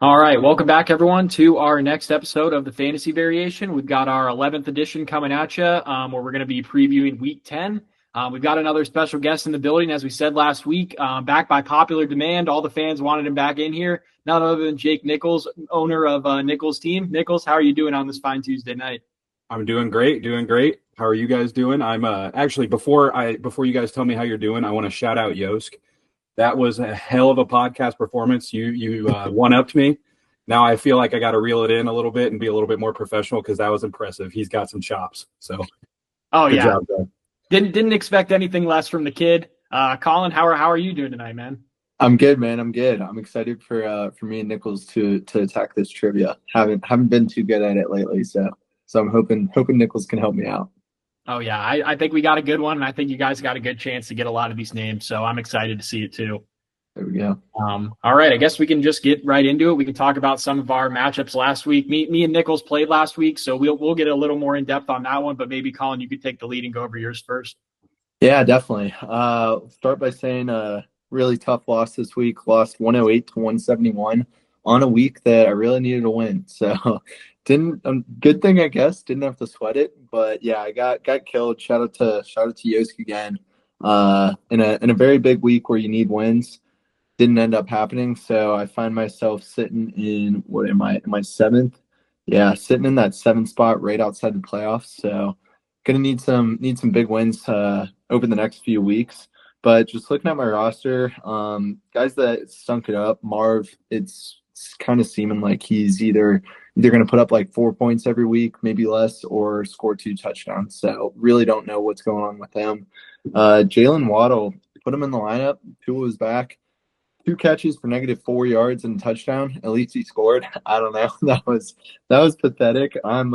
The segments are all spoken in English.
All right, welcome back, everyone, to our next episode of the Fantasy Variation. We've got our 11th edition coming at you, where we're going to be previewing Week 10. We've got another special guest in the building, as we said last week, back by popular demand. All the fans wanted him back in here. None other than Jake Nichols, owner of Nichols Team. Nichols, how are you doing on this fine Tuesday night? I'm doing great, doing great. How are you guys doing? I'm actually before you guys tell me how you're doing, I want to shout out Yosk. That was a hell of a podcast performance. You one upped me. Now I feel like I got to reel it in a little bit and be a little bit more professional because that was impressive. He's got some chops. So Oh good yeah, job, bro. didn't expect anything less from the kid. Colin, how are you doing tonight, man? I'm good, man. I'm good. I'm excited for me and Nichols to attack this trivia. Haven't been too good at it lately, so I'm hoping Nichols can help me out. Oh yeah, I think we got a good one, and I think you guys got a good chance to get a lot of these names. So I'm excited to see it too. There we go. All right, I guess we can just get right into it. We can talk about some of our matchups last week. Me and Nichols played last week, so we'll get a little more in depth on that one. But maybe Colin, you could take the lead and go over yours first. Yeah, definitely. Start by saying really tough loss this week. Lost 108 to 171 on a week that I really needed to win. So didn't good thing I guess. Didn't have to sweat it. But yeah, I got killed. Shout out to Yosk again. In a very big week where you need wins. Didn't end up happening. So I find myself sitting in what am I seventh? Yeah, sitting in that seventh spot right outside the playoffs. So gonna need some big wins over the next few weeks. But just looking at my roster, guys that stunk it up, Marv, it's kind of seeming like he's either going to put up like 4 points every week, maybe less, or score 2 touchdowns. So really don't know what's going on with him. Jalen Waddle, put him in the lineup. Tua was back. 2 catches for -4 yards and a touchdown. At least he scored. I don't know. That was pathetic. I'm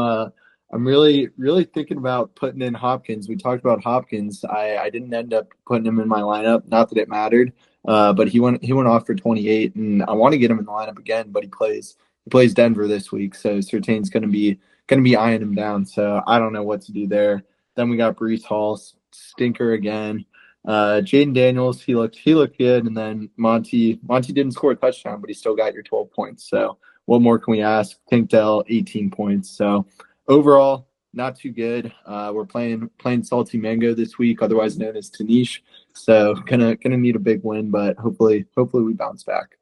really thinking about putting in Hopkins. We talked about Hopkins. I didn't end up putting him in my lineup. Not that it mattered. But he went off for 28, and I want to get him in the lineup again. But he plays Denver this week, so Surtain's gonna be eyeing him down. So I don't know what to do there. Then we got Brees Hall, stinker again. Jaden Daniels, he looked good, and then Monty didn't score a touchdown, but he still got your 12 points. So what more can we ask? Tank Dell, 18 points. So overall, not too good. We're playing Salty Mango this week, otherwise known as Tanish. So gonna need a big win, but hopefully we bounce back.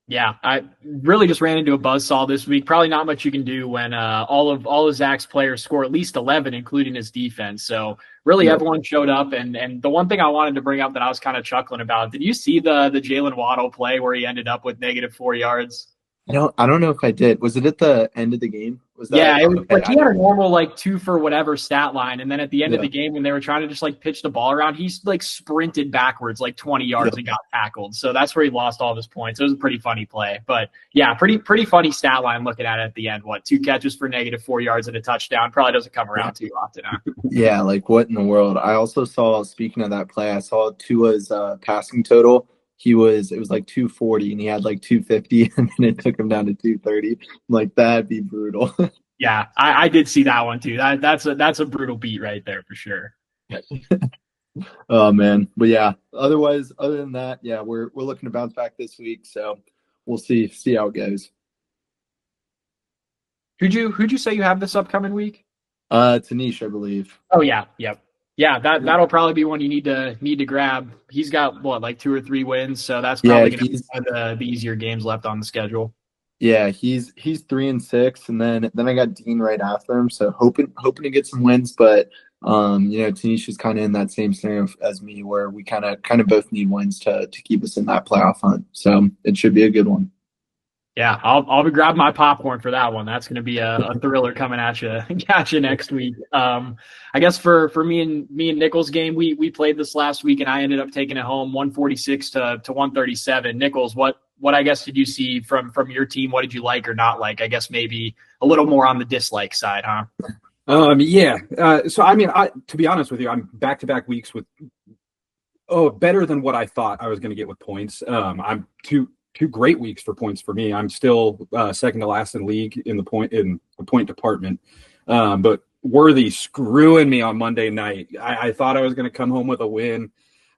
Yeah, I really just ran into a buzzsaw this week. Probably not much you can do when all of Zach's players score at least 11, including his defense. So really, Yep. everyone showed up. And the one thing I wanted to bring up that I was kind of chuckling about, did you see the Jalen Waddle play where he ended up with -4 yards? I don't know if I did. Was it at the end of the game? Was Yeah, that it was okay? like he had a normal like 2 for whatever stat line, and then at the end of Yeah. the game when they were trying to just like pitch the ball around, he's like sprinted backwards like 20 yards Yep. and got tackled. So that's where he lost all of his points. It was a pretty funny play, but yeah, pretty funny stat line looking at it at the end. What, 2 catches for -4 yards and a touchdown? Probably doesn't come around too often. Huh? Yeah, like what in the world? I also saw, speaking of that play, I saw Tua's passing total. It was like 240 and he had like 250 and then it took him down to 230. I'm like, that'd be brutal. Yeah, I did see that one too. That's a brutal beat right there for sure. Oh man. But yeah, other than that, yeah, we're looking to bounce back this week, so we'll see how it goes. Who'd you say you have this upcoming week? Tanish, I believe. Oh yeah, yep. Yeah, that'll probably be one you need to grab. He's got what, like 2 or 3 wins, so that's Yeah, probably gonna be one of the easier games left on the schedule. he's 3-6, and then I got Dean right after him. So hoping to get some wins, but Tanisha's kind of in that same scenario as me, where we kind of both need wins to keep us in that playoff hunt. So it should be a good one. Yeah, I'll be grabbing my popcorn for that one. That's going to be a thriller coming at you, at you next week. I guess for me and Nichols game, we played this last week, and I ended up taking it home 146 to 137. Nichols, what I guess did you see from your team? What did you like or not like? I guess maybe a little more on the dislike side, huh? Yeah. So I mean, to be honest with you, I'm back-to-back weeks with better than what I thought I was going to get with points. I'm two great weeks for points for me. I'm still second to last in league in the point department. But Worthy screwing me on Monday night. I thought I was going to come home with a win.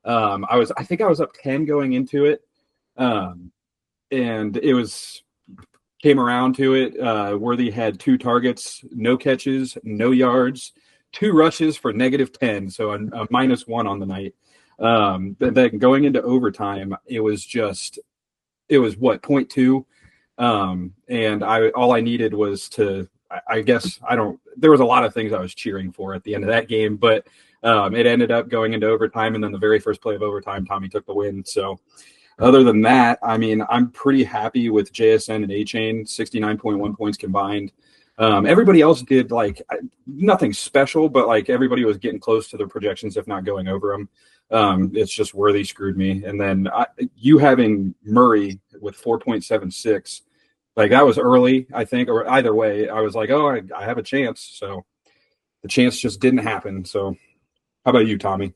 I think I was up 10 going into it. And it was came around to it. Worthy had 2 targets, no catches, no yards, 2 rushes for -10, so a -1 on the night. But then going into overtime, it was what, 0.2. And all I needed was to, there was a lot of things I was cheering for at the end of that game, but it ended up going into overtime, and then the very first play of overtime, Tommy took the win. So other than that, I mean, I'm pretty happy with JSN and A-Chain, 69.1 points combined. Everybody else did like nothing special, but like everybody was getting close to their projections, if not going over them. It's just Worthy screwed me. And then you having Murray with 4.76, like that was early, I think, or either way, I was like, oh, I have a chance. So the chance just didn't happen. So how about you, Tommy?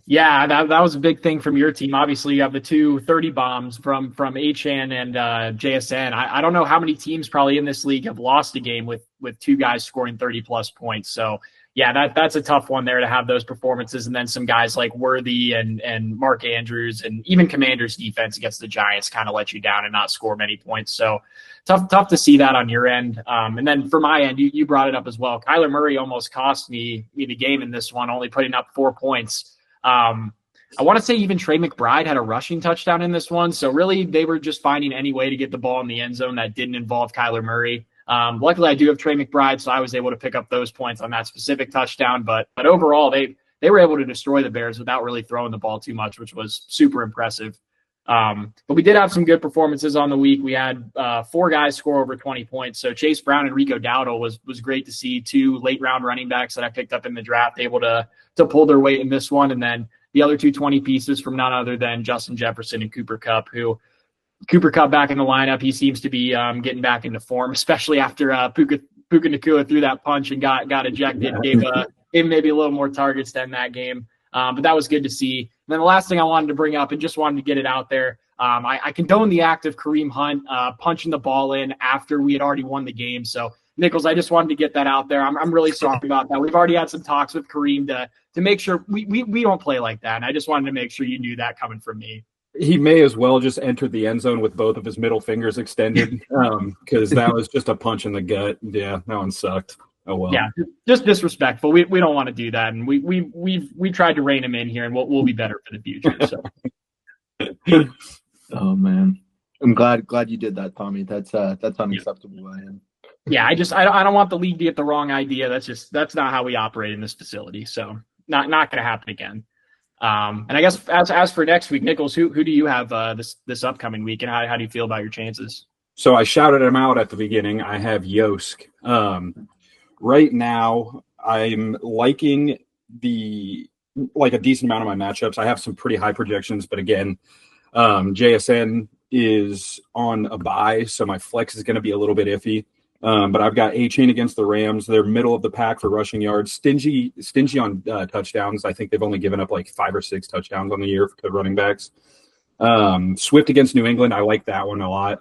Yeah, that was a big thing from your team. Obviously, you have the 2 30 bombs from Achan and JSN. I don't know how many teams probably in this league have lost a game with 2 guys scoring 30-plus points. So, yeah, that's a tough one there to have those performances. And then some guys like Worthy and Mark Andrews and even Commander's defense against the Giants kind of let you down and not score many points. So tough to see that on your end. And then for my end, you brought it up as well. Kyler Murray almost cost me the game in this one, only putting up 4 points. I want to say even Trey McBride had a rushing touchdown in this one. So really they were just finding any way to get the ball in the end zone that didn't involve Kyler Murray. Luckily I do have Trey McBride, so I was able to pick up those points on that specific touchdown. But overall they were able to destroy the Bears without really throwing the ball too much, which was super impressive. But we did have some good performances on the week. We had 4 guys score over 20 points. So Chase Brown and Rico Dowdle was great to see. 2 late round running backs that I picked up in the draft able to pull their weight in this one. And then the other 2 20 pieces from none other than Justin Jefferson and Cooper Kupp, Cooper Kupp back in the lineup. He seems to be getting back into form, especially after Puka Nacua threw that punch and got ejected, gave maybe a little more targets than that game. But that was good to see. And then the last thing I wanted to bring up and just wanted to get it out there, I condone the act of Kareem Hunt punching the ball in after we had already won the game. So, Nichols, I just wanted to get that out there. I'm really sorry about that. We've already had some talks with Kareem to make sure we don't play like that. And I just wanted to make sure you knew that coming from me. He may as well just enter the end zone with both of his middle fingers extended, because that was just a punch in the gut. Yeah, that one sucked. Oh well. Yeah, just disrespectful. We don't want to do that, and we tried to rein him in here, and we'll be better for the future. So. Oh man, I'm glad you did that, Tommy. That's unacceptable by him. Yeah, I don't want the league to get the wrong idea. That's not how we operate in this facility. So not going to happen again. And I guess as for next week, Nichols, who do you have this upcoming week, and how do you feel about your chances? So I shouted him out at the beginning. I have Yosk. Right now, I'm liking a decent amount of my matchups. I have some pretty high projections, but again, JSN is on a bye, so my flex is going to be a little bit iffy. But I've got A-Chain against the Rams. They're middle of the pack for rushing yards. Stingy on touchdowns. I think they've only given up like 5 or 6 touchdowns on the year to running backs. Swift against New England. I like that one a lot.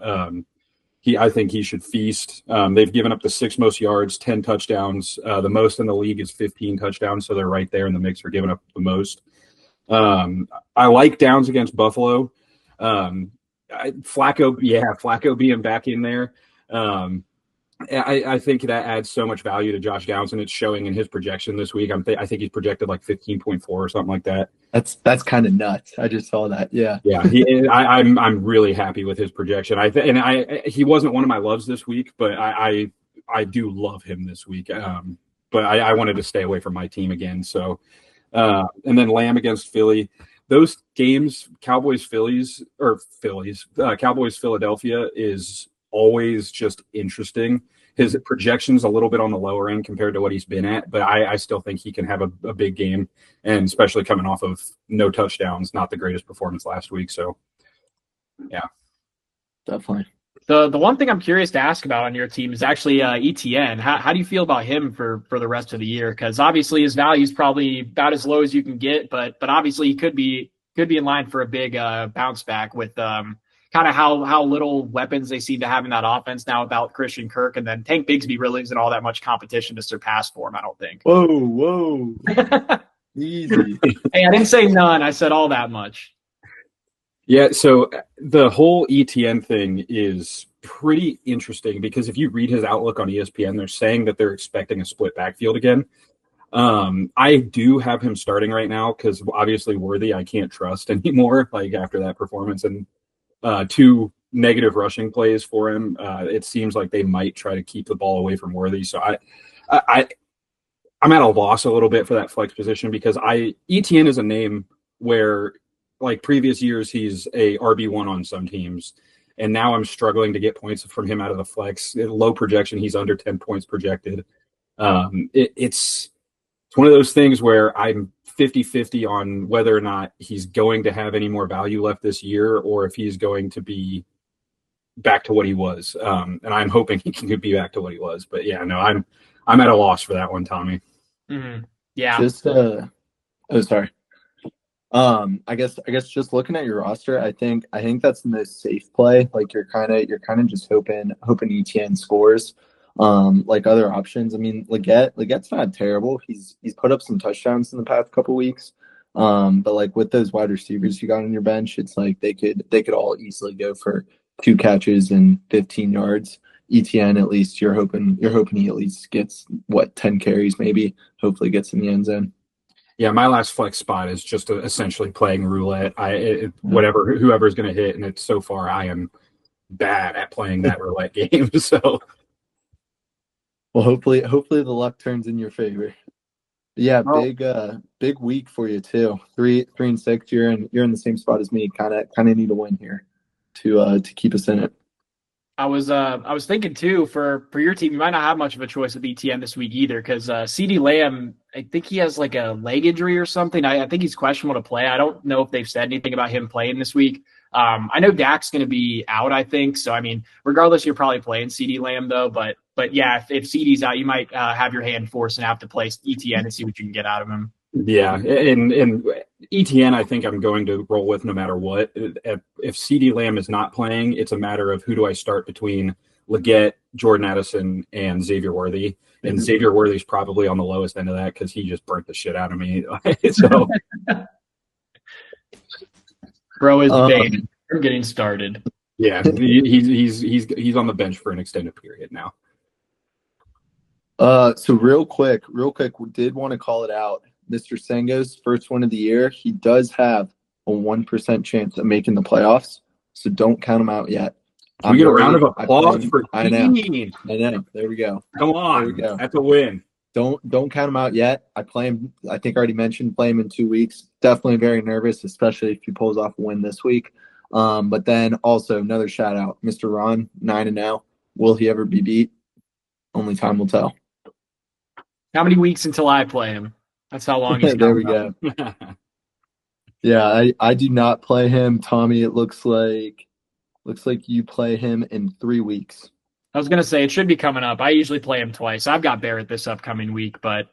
I think he should feast. They've given up the 6th most yards, 10 touchdowns. The most in the league is 15 touchdowns, so they're right there in the mix for giving up the most. I like Downs against Buffalo. Flacco being back in there. I think that adds so much value to Josh Downs, and it's showing in his projection this week. I think he's projected like 15.4 or something like that. That's kind of nuts. I just saw that. Yeah. Yeah. I'm really happy with his projection. He wasn't one of my loves this week, but I do love him this week. But I wanted to stay away from my team again. So, and then Lamb against Philly. Those games, Cowboys Philadelphia is always just interesting. His projection's a little bit on the lower end compared to what he's been at, but I still think he can have a big game, and especially coming off of no touchdowns, not the greatest performance last week. So, yeah. Definitely. The one thing I'm curious to ask about on your team is actually ETN. How do you feel about him for the rest of the year? Because obviously his value is probably about as low as you can get, but obviously he could be in line for a big bounce back with kind of how little weapons they seem to have in that offense now without Christian Kirk, and then Tank Bigsby really isn't all that much competition to surpass for him, I don't think. Whoa. Easy. Hey, I didn't say none. I said all that much. Yeah, so the whole ETN thing is pretty interesting because if you read his outlook on ESPN, they're saying that they're expecting a split backfield again. I do have him starting right now because obviously Worthy I can't trust anymore. Like after that performance and two negative rushing plays for him, it seems like they might try to keep the ball away from Worthy. So I'm at a loss a little bit for that flex position because ETN is a name where like previous years he's a RB1 on some teams. And now I'm struggling to get points from him out of the flex. Low projection, he's under 10 points projected. It's one of those things where I'm 50-50 on whether or not he's going to have any more value left this year or if he's going to be back to what he was. And I'm hoping he can be back to what he was. But yeah, no, I'm at a loss for that one, Tommy. Mm-hmm. Yeah. Just oh, sorry. I guess just looking at your roster, I think that's the most safe play. Like you're kind of just hoping ETN scores. Like other options. I mean, Leggette's not terrible. He's put up some touchdowns in the past couple weeks. But like with those wide receivers you got on your bench, it's like they could all easily go for 2 catches and 15 yards. ETN, at least you're hoping he at least gets 10 carries, maybe. Hopefully gets in the end zone. Yeah, my last flex spot is just essentially playing roulette. Whoever's going to hit, and it's so far I am bad at playing that roulette game. So, well, hopefully the luck turns in your favor. Yeah, big week for you too. 3-6. You're in the same spot as me. Kind of need a win here to keep us in it. I was thinking too for your team, you might not have much of a choice with ETN this week either because CeeDee Lamb, I think he has like a leg injury or something. I think he's questionable to play. I don't know if they've said anything about him playing this week. I know Dak's going to be out, I think. So I mean, regardless, you're probably playing CeeDee Lamb though. But yeah, if CeeDee's out, you might have your hand forced and have to play ETN and see what you can get out of him. Yeah, and ETN, I think I'm going to roll with no matter what. If CeeDee Lamb is not playing, it's a matter of who do I start between Leggett, Jordan Addison, and Xavier Worthy. And Xavier Worthy's probably on the lowest end of that because he just burnt the shit out of me. So, bro is banned from getting started. Yeah, he's on the bench for an extended period now. So real quick, we did want to call it out. Mr. Sengo's first win of the year, he does have a 1% chance of making the playoffs, so don't count him out yet. Can we get a round of applause for I know. There we go. Come on. There we go. That's a win. Don't count him out yet. I play him, I think I already mentioned, play him in 2 weeks. Definitely very nervous, especially if he pulls off a win this week. But then also another shout out, Mr. Ron, 9-0. Will he ever be beat? Only time will tell. How many weeks until I play him? That's how long he's there we go. Yeah, I do not play him. Tommy, it looks like you play him in 3 weeks. I was gonna say it should be coming up. I usually play him twice. I've got Barrett this upcoming week, but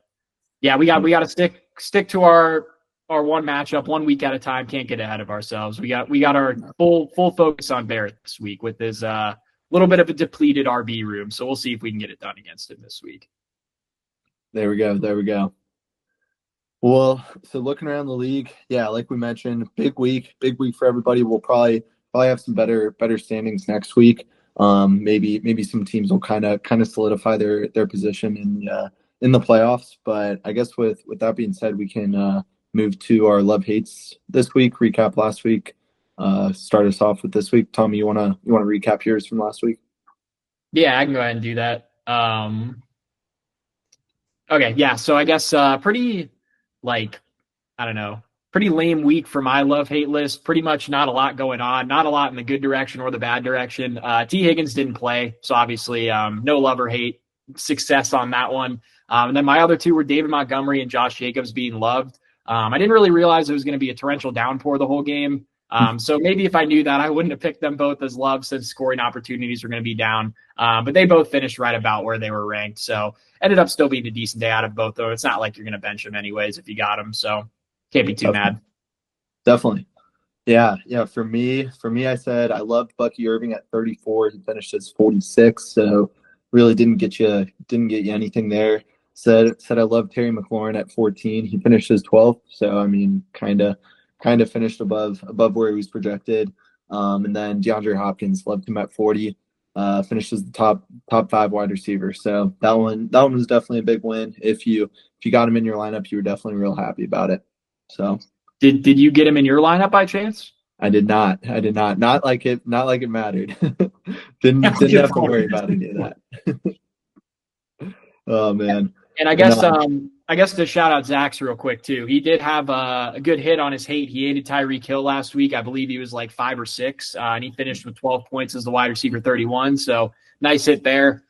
yeah, we got to stick to our one matchup 1 week at a time. Can't get ahead of ourselves. We got our full focus on Barrett this week with his little bit of a depleted RB room. So we'll see if we can get it done against him this week. There we go. Well, so looking around the league, yeah, like we mentioned, big week for everybody. We'll probably have some better standings next week. Maybe some teams will kind of solidify their position in the playoffs. But I guess with that being said, we can move to our love hates this week. Recap last week. Start us off with this week. Tommy, you wanna recap yours from last week? Yeah, I can go ahead and do that. Okay, yeah. So I guess pretty lame week for my love-hate list. Pretty much not a lot going on. Not a lot in the good direction or the bad direction. T. Higgins didn't play, so obviously no love or hate success on that one. And then my other two were David Montgomery and Josh Jacobs being loved. I didn't really realize it was going to be a torrential downpour the whole game. So maybe if I knew that, I wouldn't have picked them both as love since scoring opportunities were going to be down. But they both finished right about where they were ranked. So ended up still being a decent day out of both, though. It's not like you're going to bench them anyways if you got them. So can't be too mad. Definitely. Yeah. For me, I said I loved Bucky Irving at 34. He finished as 46. So really didn't get you anything there. Said I loved Terry McLaurin at 14. He finished as 12. So I mean, kind of finished above where he was projected. And then DeAndre Hopkins, loved him at 40. finishes the top 5 wide receiver. So that one was definitely a big win. If you got him in your lineup, you were definitely real happy about it. So Did you get him in your lineup by chance? I did not. I did not. Not like it mattered. Didn't have to worry about any of that. Oh man. And But no, I guess to shout out Zach's real quick too. He did have a good hit on his hate. He hated Tyreek Hill last week. I believe he was like 5 or 6, and he finished with 12 points as the wide receiver 31. So nice hit there.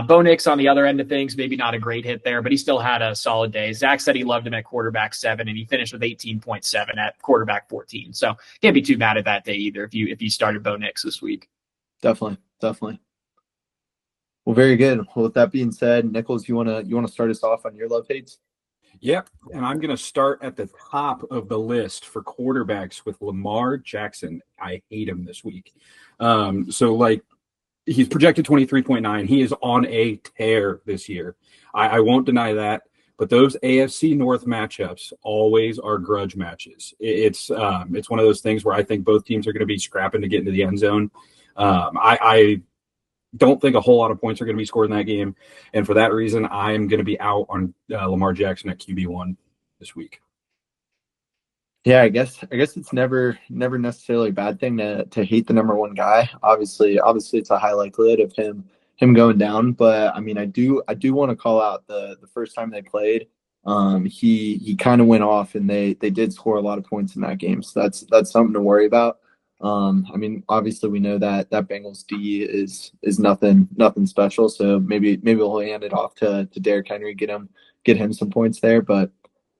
Bo Nix on the other end of things, maybe not a great hit there, but he still had a solid day. Zach said he loved him at quarterback 7, and he finished with 18.7 at quarterback 14. So can't be too mad at that day either if you started Bo Nix this week. definitely. Well, very good. Well, with that being said, Nichols, you wanna start us off on your love hates? Yep. And I'm going to start at the top of the list for quarterbacks with Lamar Jackson. I hate him this week. So, like, he's projected 23.9. He is on a tear this year. I won't deny that. But those AFC North matchups always are grudge matches. It's one of those things where I think both teams are going to be scrapping to get into the end zone. I don't think a whole lot of points are going to be scored in that game. And for that reason, I'm going to be out on Lamar Jackson at QB1 this week. Yeah, I guess it's never necessarily a bad thing to hate the number one guy. Obviously it's a high likelihood of him going down. But I mean, I do want to call out the first time they played. He kind of went off, and they did score a lot of points in that game. So that's something to worry about. I mean, obviously we know that Bengals D is nothing special. So maybe we'll hand it off to Derrick Henry, get him some points there. But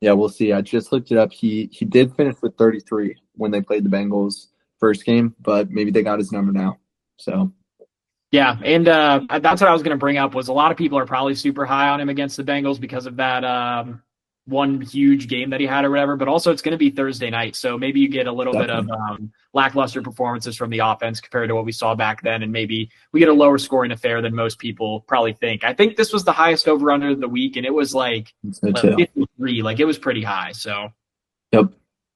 yeah, we'll see. I just looked it up. He did finish with 33 when they played the Bengals first game, but maybe they got his number now. So Yeah, and that's what I was going to bring up was a lot of people are probably super high on him against the Bengals because of that one huge game that he had or whatever, but also it's going to be Thursday night, so maybe you get a little bit of lackluster performances from the offense compared to what we saw back then, and maybe we get a lower scoring affair than most people probably think. I think this was the highest over-under of the week, and it was like 53, like it was pretty high, so. Yep.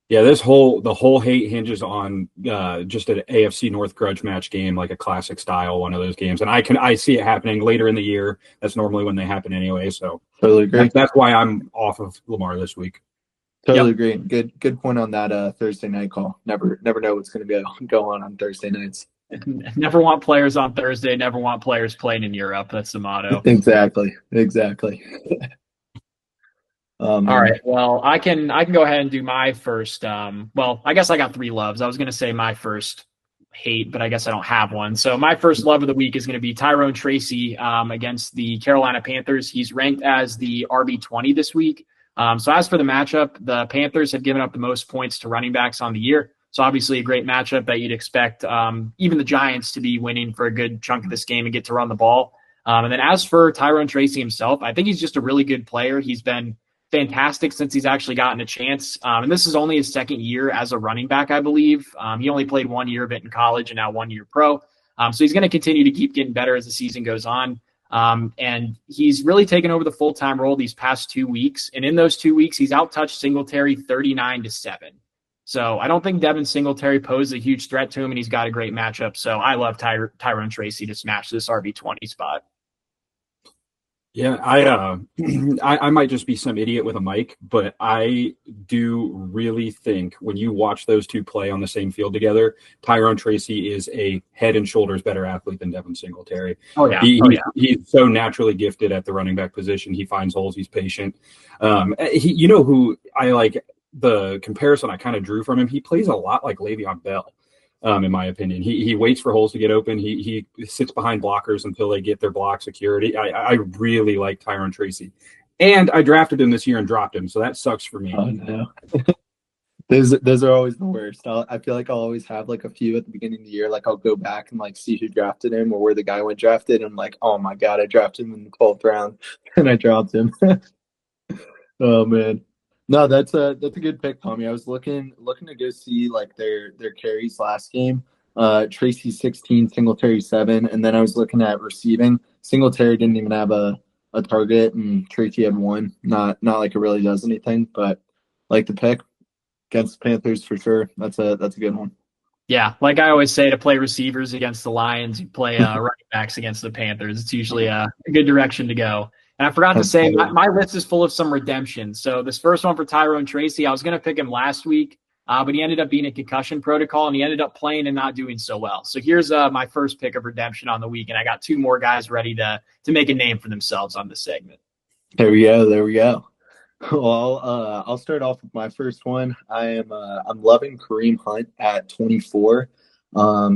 Yeah, the whole hate hinges on just an AFC North grudge match game, like a classic style, one of those games. And I see it happening later in the year. That's normally when they happen anyway. So totally agree. That's why I'm off of Lamar this week. Totally agree. Good point on that Thursday night call. Never know what's going to go on Thursday nights. Never want players on Thursday. Never want players playing in Europe. That's the motto. Exactly. All right. Well, I can go ahead and do my first. Well, I guess I got 3 loves. I was going to say my first hate, but I guess I don't have one. So my first love of the week is going to be Tyrone Tracy against the Carolina Panthers. He's ranked as the RB20 this week. So as for the matchup, the Panthers have given up the most points to running backs on the year. So obviously a great matchup that you'd expect even the Giants to be winning for a good chunk of this game and get to run the ball. And then as for Tyrone Tracy himself, I think he's just a really good player. He's been fantastic since he's actually gotten a chance. And this is only his second year as a running back, I believe. He only played 1 year of it in college and now 1 year pro. So he's going to continue to keep getting better as the season goes on. And he's really taken over the full-time role these past 2 weeks. And in those 2 weeks, he's out-touched Singletary 39-7. So I don't think Devin Singletary posed a huge threat to him, and he's got a great matchup. So I love Tyrone Tracy to smash this RB20 spot. Yeah, I might just be some idiot with a mic, but I do really think when you watch those two play on the same field together, Tyrone Tracy is a head and shoulders better athlete than Devin Singletary. Oh yeah, he's so naturally gifted at the running back position. He finds holes. He's patient. You know who I like. The comparison I kind of drew from him. He plays a lot like Le'Veon Bell. In my opinion, he waits for holes to get open. He sits behind blockers until they get their block security. I really like Tyrone Tracy, and I drafted him this year and dropped him, so that sucks for me. Oh no, those are always the worst. I feel like I'll always have like a few at the beginning of the year. Like I'll go back and like see who drafted him or where the guy went drafted. And I'm like, oh my god, I drafted him in the 12th round, and I dropped him. Oh man. No, that's a good pick, Tommy. I was looking to go see like their carries last game. Tracy 16, Singletary 7, and then I was looking at receiving. Singletary didn't even have a target, and Tracy had 1. Not like it really does anything, but like the pick against the Panthers for sure. That's a good one. Yeah, like I always say, to play receivers against the Lions, you play running backs against the Panthers. It's usually a good direction to go. And I forgot to say, my list is full of some redemption. So this first one for Tyrone Tracy, I was going to pick him last week, but he ended up being in concussion protocol, and he ended up playing and not doing so well. So here's my first pick of redemption on the week, and I got two more guys ready to make a name for themselves on this segment. There we go. There we go. Well, I'll start off with my first one. I'm loving Kareem Hunt at 24.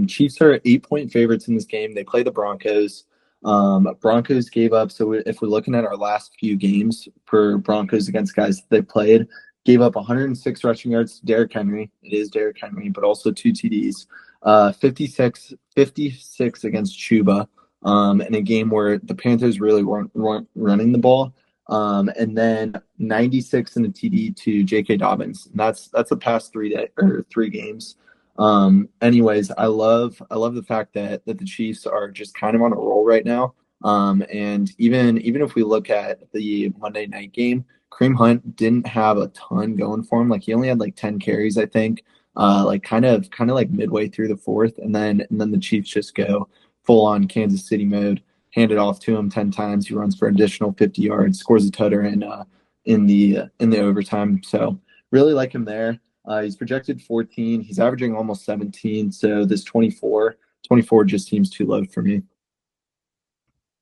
Chiefs are 8-point favorites in this game. They play the Broncos. Broncos gave up. So if we're looking at our last few games for Broncos against guys that they played, gave up 106 rushing yards to Derrick Henry. It is Derrick Henry, but also 2 TDs. 56 against Chuba. In a game where the Panthers really weren't running the ball. And then 96 in a TD to J.K. Dobbins. And that's the past 3 games. Anyways, I love the fact that the Chiefs are just kind of on a roll right now. And even if we look at the Monday night game, Kareem Hunt didn't have a ton going for him. Like he only had like 10 carries, I think. Like kind of like midway through the fourth, and then the Chiefs just go full on Kansas City mode. Hand it off to him 10 times. He runs for an additional 50 yards, scores a toucher in the overtime. So really like him there. He's projected 14. He's averaging almost 17. So this 24 just seems too low for me.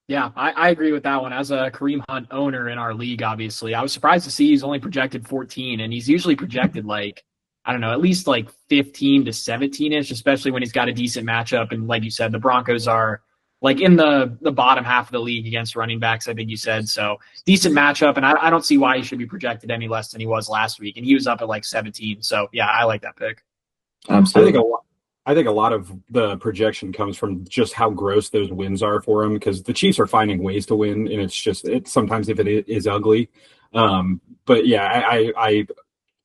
Yeah, I agree with that one. As a Kareem Hunt owner in our league, obviously, I was surprised to see he's only projected 14, and he's usually projected like, I don't know, at least like 15 to 17-ish, especially when he's got a decent matchup. And like you said, the Broncos are like in the bottom half of the league against running backs, I think you said. So decent matchup, and I don't see why he should be projected any less than he was last week. And he was up at like 17. So, yeah, I like that pick. Absolutely. I think a lot of the projection comes from just how gross those wins are for him, because the Chiefs are finding ways to win, and it's sometimes if it is ugly. But, yeah, I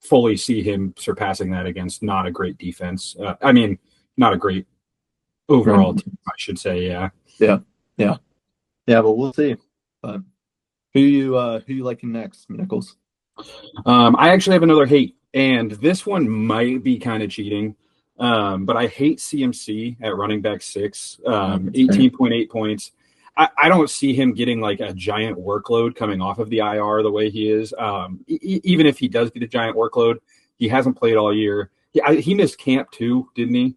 fully see him surpassing that against not a great defense. Not a great overall team, I should say, yeah. Yeah, but we'll see. But who you liking next, Nichols? I actually have another hate, and this one might be kind of cheating, but I hate CMC at running back 6, 18.8 points. I don't see him getting like a giant workload coming off of the IR the way he is. Even if he does get a giant workload, he hasn't played all year. He missed camp too, didn't he?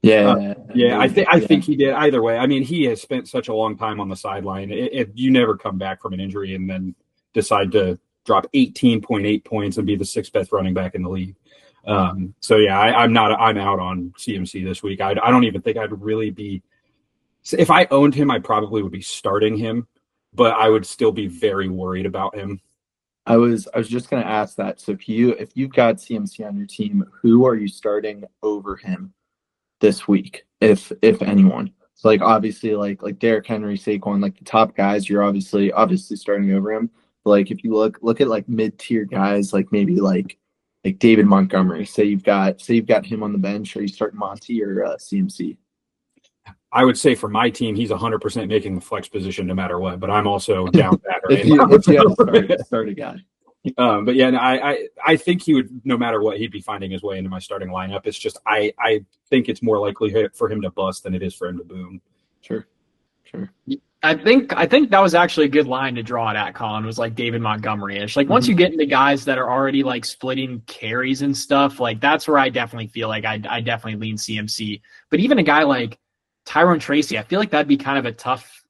Yeah. I think he did. Either way, I mean, he has spent such a long time on the sideline. You never come back from an injury and then decide to drop 18.8 points and be the 6th best running back in the league. So yeah, I'm out on CMC this week. I don't even think I'd really be. If I owned him, I probably would be starting him, but I would still be very worried about him. I was just going to ask that. So if you've got CMC on your team, who are you starting over him this week, if anyone? So like obviously like Derrick Henry, Saquon, like the top guys, you're obviously starting over him. But like if you look at like mid-tier guys, like maybe like David Montgomery, say you've got him on the bench, are you starting Monty or CMC? I would say for my team, he's 100% making the flex position no matter what, but I'm also down with that. if you have to start a guy. But yeah, no, I think he would, no matter what, he'd be finding his way into my starting lineup. It's just I think it's more likely for him to bust than it is for him to boom. Sure. I think that was actually a good line to draw it at, Colin, was like David Montgomery-ish. Like once you get into guys that are already like splitting carries and stuff, like that's where I definitely feel like I definitely lean CMC. But even a guy like Tyrone Tracy, I feel like that'd be kind of a tough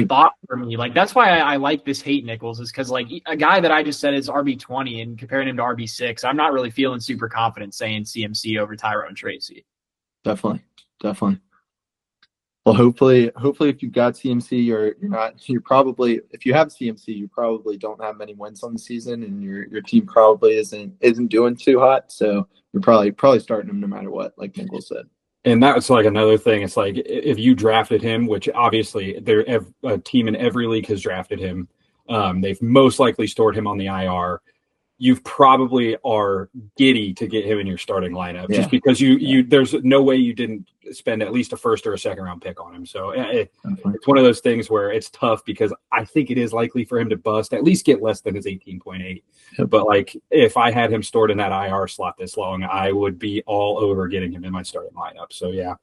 thought for me. Like that's why I like this hate Nichols, is because like a guy that I just said is RB20 and comparing him to RB6, I'm not really feeling super confident saying CMC over Tyrone Tracy. Definitely. Well, hopefully if you've got CMC, you're probably, if you have CMC, you probably don't have many wins on the season, and your team probably isn't doing too hot. So you're probably starting him no matter what, like Nichols said. And that's like another thing. It's like if you drafted him, which obviously a team in every league has drafted him, they've most likely stored him on the IR. you probably are giddy to get him in your starting lineup Yeah. just because there's no way you didn't spend at least a first or a second round pick on him. So it's one of those things where it's tough because I think it is likely for him to bust, at least get less than his 18.8. But like if I had him stored in that IR slot this long, I would be all over getting him in my starting lineup. So yeah,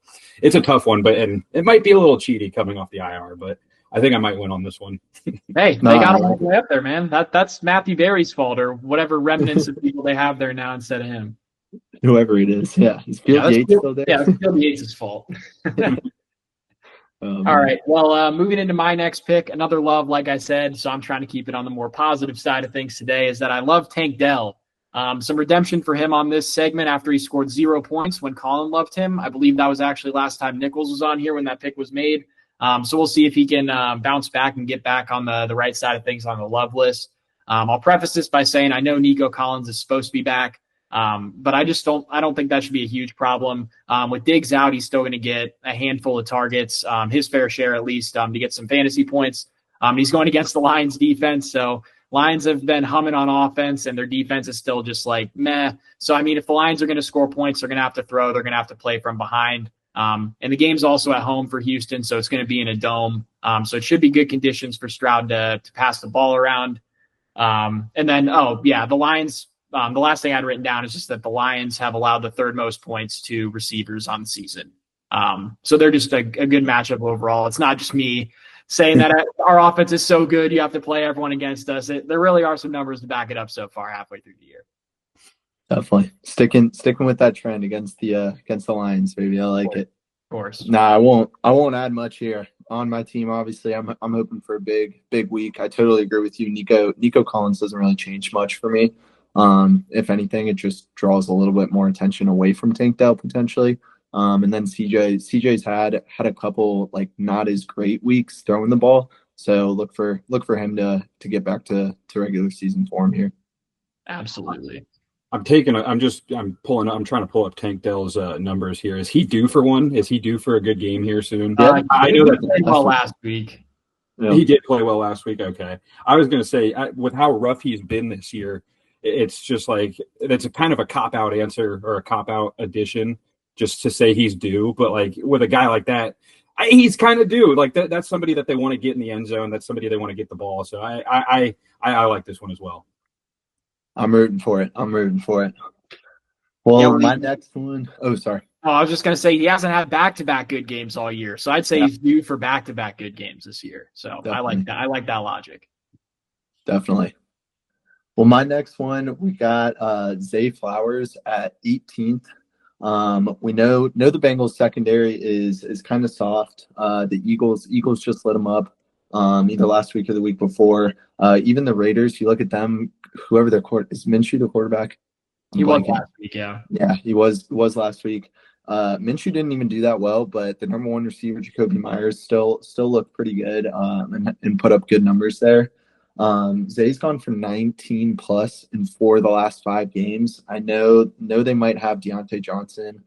it's a tough one, and it might be a little cheaty coming off the IR, but I think I might win on this one. Hey, they got him all the way up there, man. That's Matthew Berry's fault or whatever remnants of people they have there now instead of him. Whoever it is, yeah. Is Field Yates still there? Yeah, it's Field Yates' fault. All right. Well, moving into my next pick, another love, like I said, so I'm trying to keep it on the more positive side of things today, is that I love Tank Dell. Some redemption for him on this segment after he scored 0 points when Colin loved him. I believe that was actually last time Nichols was on here when that pick was made. So we'll see if he can bounce back and get back on the right side of things on the love list. I'll preface this by saying I know Nico Collins is supposed to be back, but I don't think that should be a huge problem. With Diggs out, he's still going to get a handful of targets, his fair share at least, to get some fantasy points. He's going against the Lions defense, so Lions have been humming on offense, and their defense is still just like meh. So, I mean, if the Lions are going to score points, they're going to have to throw. They're going to have to play from behind. And the game's also at home for Houston, so it's going to be in a dome. So it should be good conditions for Stroud to pass the ball around. And then, the Lions, the last thing I'd written down is just that the Lions have allowed the third most points to receivers on the season. So they're just a good matchup overall. It's not just me saying that our offense is so good, you have to play everyone against us. There really are some numbers to back it up so far halfway through the year. Definitely sticking with that trend against the Lions, baby. I like it. Of course. Nah, I won't add much here on my team. Obviously, I'm hoping for a big week. I totally agree with you. Nico Collins doesn't really change much for me. If anything, it just draws a little bit more attention away from Tank Dell potentially. And then CJ's had a couple like not as great weeks throwing the ball. So look for him to get back to regular season form here. Absolutely. I'm trying to pull up Tank Dell's numbers here. Is he due for one? Is he due for a good game here soon? I know that he played well last week. Yeah. He did play well last week. Okay. I was going to say with how rough he's been this year, it's just like, it's a kind of a cop-out answer or a cop-out addition just to say he's due. But like with a guy like that, he's kind of due. Like that's somebody that they want to get in the end zone. That's somebody they want to get the ball. So I like this one as well. I'm rooting for it. Well, my next one. Oh, sorry. Oh, I was just going to say he hasn't had back-to-back good games all year. So I'd say he's due for back-to-back good games this year. So definitely. I like that. I like that logic. Definitely. Well, my next one, we got Zay Flowers at 18th. We know the Bengals secondary is kind of soft. The Eagles just lit them up either last week or the week before. Even the Raiders, you look at them, whoever their is Minshew the quarterback? He was last week, yeah. Yeah, he was last week. Minshew didn't even do that well, but the number one receiver, Jacoby Myers, still looked pretty good and put up good numbers there. Zay's gone for 19 plus in 4 of the last 5 games. I know they might have Deontay Johnson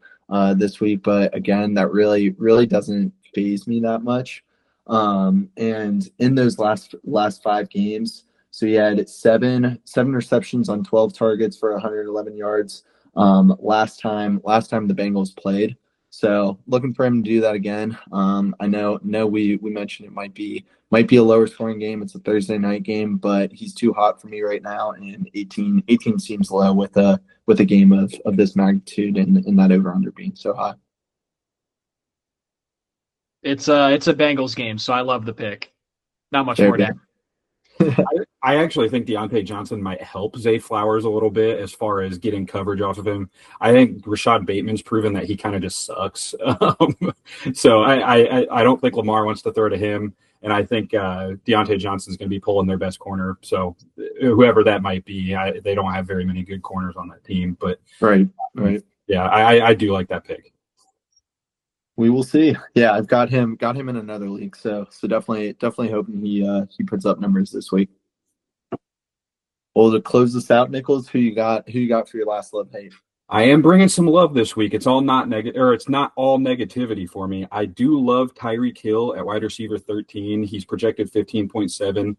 this week, but again, that really doesn't faze me that much. And in those last 5 games, so he had seven receptions on 12 targets for 111 yards. Last time the Bengals played. So looking for him to do that again. I know we mentioned it might be a lower scoring game. It's a Thursday night game, but he's too hot for me right now. And 18 seems low with a game of this magnitude and that over under being so high. It's a Bengals game, so I love the pick. Not much more to add. I actually think Deontay Johnson might help Zay Flowers a little bit as far as getting coverage off of him. I think Rashad Bateman's proven that he kind of just sucks. So I don't think Lamar wants to throw to him. And I think Deontay Johnson's going to be pulling their best corner. So whoever that might be, they don't have very many good corners on that team. But right. Yeah, I do like that pick. We will see. Yeah, I've got him in another league. So definitely hoping he puts up numbers this week. Well, to close this out, Nichols, who you got for your last love hate? I am bringing some love this week. It's all not negative, or it's not all negativity for me. I do love Tyreek Hill at wide receiver 13. He's projected 15.7.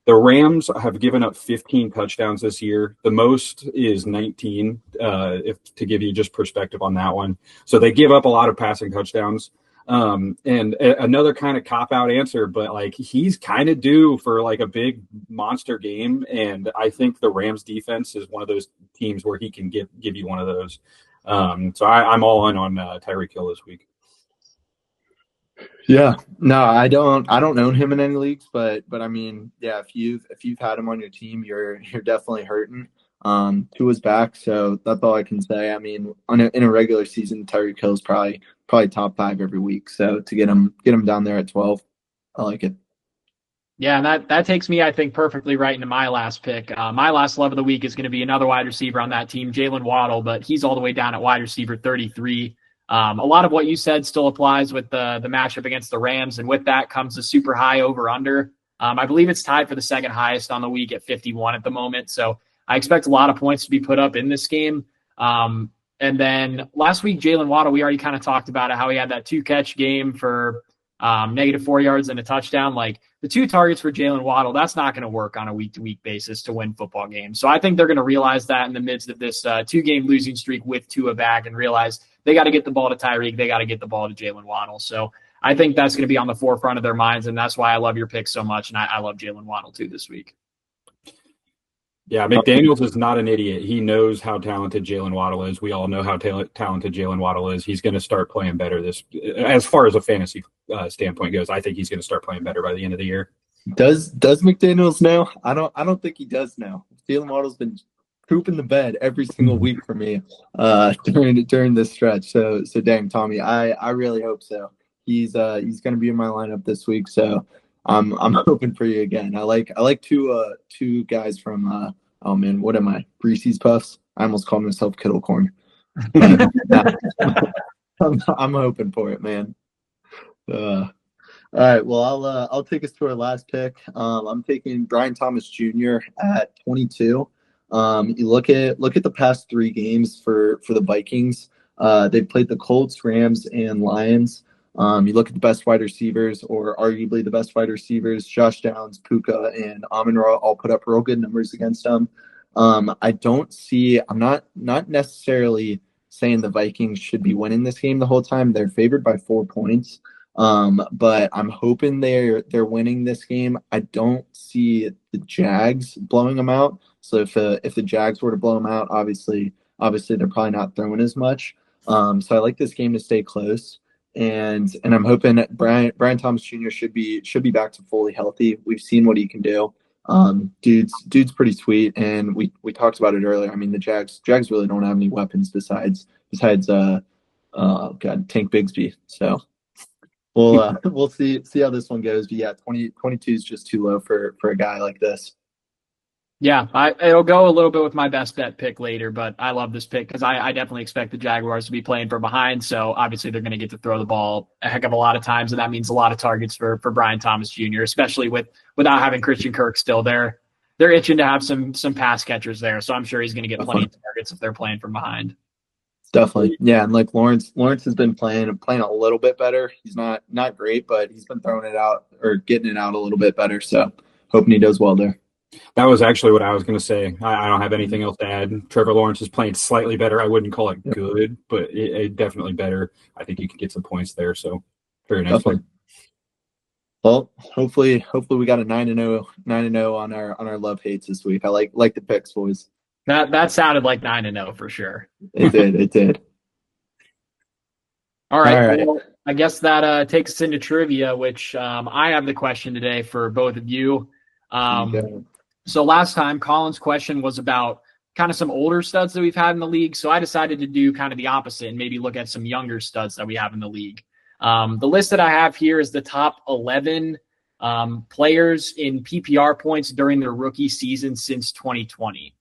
The Rams have given up 15 touchdowns this year. The most is 19, if to give you just perspective on that one. So they give up a lot of passing touchdowns. And another kind of cop-out answer, but like he's kind of due for like a big monster game. And I think the Rams defense is one of those teams where he can give you one of those. So I'm all in on Tyreek Hill this week. Yeah, no, I don't own him in any leagues, but I mean, yeah, if you've had him on your team, you're definitely hurting. Tua's back, so that's all I can say. I mean, in a regular season, Tyreek Hill's probably top 5 every week. So to get him down there at 12, I like it. Yeah, and that takes me, I think, perfectly right into my last pick. My last love of the week is going to be another wide receiver on that team, Jalen Waddle, but he's all the way down at wide receiver 33. A lot of what you said still applies with the matchup against the Rams, and with that comes a super high over-under. I believe it's tied for the second highest on the week at 51 at the moment, so I expect a lot of points to be put up in this game. And then last week, Jalen Waddle, we already kind of talked about it, how he had that 2-catch game for -4 yards and a touchdown. Like the 2 targets for Jalen Waddle, that's not going to work on a week-to-week basis to win football games. So I think they're going to realize that in the midst of this 2-game losing streak with Tua back and realize they got to get the ball to Tyreek. They got to get the ball to Jalen Waddle. So I think that's going to be on the forefront of their minds, and that's why I love your pick so much, and I love Jalen Waddle too this week. Yeah, McDaniels is not an idiot. He knows how talented Jalen Waddle is. We all know how talented Jalen Waddle is. He's going to start playing better as far as a fantasy standpoint goes. I think he's going to start playing better by the end of the year. Does McDaniels know? I don't think he does know. Jalen Waddle's been pooping the bed every single week for me during this stretch. So dang, Tommy, I really hope so. He's going to be in my lineup this week. So I'm hoping for you again. I like two guys from oh man, what am I? Reese's Puffs. I almost called myself Kittle Corn. I'm hoping for it, man. All right, well I'll take us to our last pick. I'm taking Brian Thomas Jr. at 22. You look at the past 3 games for the Vikings. They've played the Colts, Rams, and Lions. You look at the best wide receivers, or arguably the best wide receivers, Josh Downs, Puka, and Amon-Ra all put up real good numbers against them. I'm not necessarily saying the Vikings should be winning this game the whole time. They're favored by 4 points. But I'm hoping they're winning this game. I don't see the Jags blowing them out. So if the Jags were to blow them out, obviously they're probably not throwing as much. So I like this game to stay close. And I'm hoping that Brian Thomas Jr. should be back to fully healthy. We've seen what he can do. Dude's pretty sweet, and we talked about it earlier. I mean, the Jags really don't have any weapons besides Tank Bigsby. So we'll see how this one goes. But yeah, 22 is just too low for a guy like this. Yeah, it'll go a little bit with my best bet pick later, but I love this pick because I definitely expect the Jaguars to be playing from behind. So obviously they're going to get to throw the ball a heck of a lot of times, and that means a lot of targets for Brian Thomas Jr., especially without having Christian Kirk still there. They're itching to have some pass catchers there, so I'm sure he's going to get plenty of targets if they're playing from behind. Definitely, yeah, and like Lawrence has been playing a little bit better. He's not great, but he's been throwing it out or getting it out a little bit better. So hoping he does well there. That was actually what I was going to say. I don't have anything else to add. Trevor Lawrence is playing slightly better. I wouldn't call it good, but it definitely better. I think you can get some points there. So very nice play. Well, hopefully we got a 9-0 on our love hates this week. I like the picks, boys. That sounded like 9-0 for sure. It did. All right. Well, I guess that takes us into trivia, which I have the question today for both of you. So last time, Colin's question was about kind of some older studs that we've had in the league. So I decided to do kind of the opposite and maybe look at some younger studs that we have in the league. The list that I have here is the top 11 players in PPR points during their rookie season since 2020.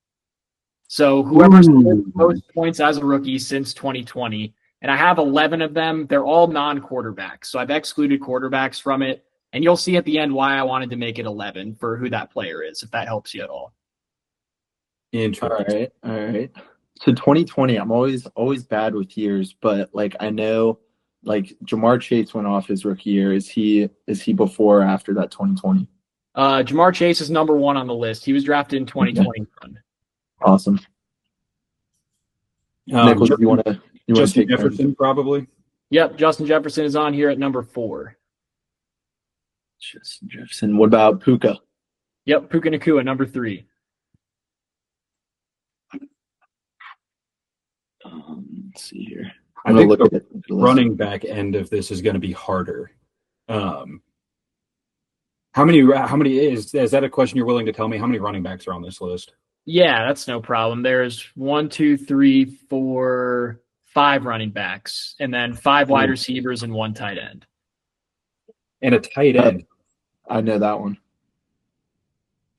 So whoever's scored most points as a rookie since 2020, and I have 11 of them. They're all non-quarterbacks. So I've excluded quarterbacks from it. And you'll see at the end why I wanted to make it 11 for who that player is, if that helps you at all. Interesting. All right. So 2020, I'm always bad with years, but like I know, like Jamar Chase went off his rookie year. Is he before or after that 2020? Jamar Chase is number 1 on the list. He was drafted in 2021. Awesome. Nichols, you want to Justin take Jefferson turns? probably. Yep, Justin Jefferson is on here at number 4. Justin Jefferson. What about Puka? Yep, Puka Nacua, number 3. Let's see here. I think the running back end of this is going to be harder. How many is that a question you're willing to tell me? How many running backs are on this list? Yeah, that's no problem. There's 1, 2, 3, 4, 5 running backs, and then 5 wide receivers and 1 tight end. And a tight end. I know that one.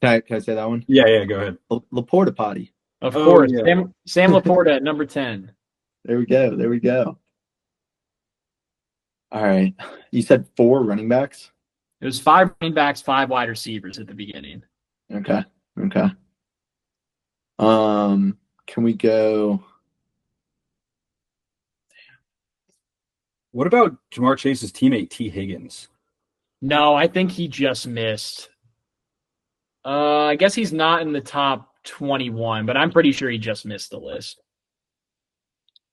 Can I say that one? Yeah, go ahead. Laporta Potty. Of course. Yeah. Sam Laporta at number 10. There we go. All right. You said 4 running backs? It was 5 running backs, 5 wide receivers at the beginning. Okay. Can we go? What about Jamar Chase's teammate T. Higgins? No, I think he just missed. I guess he's not in the top 21, but I'm pretty sure he just missed the list.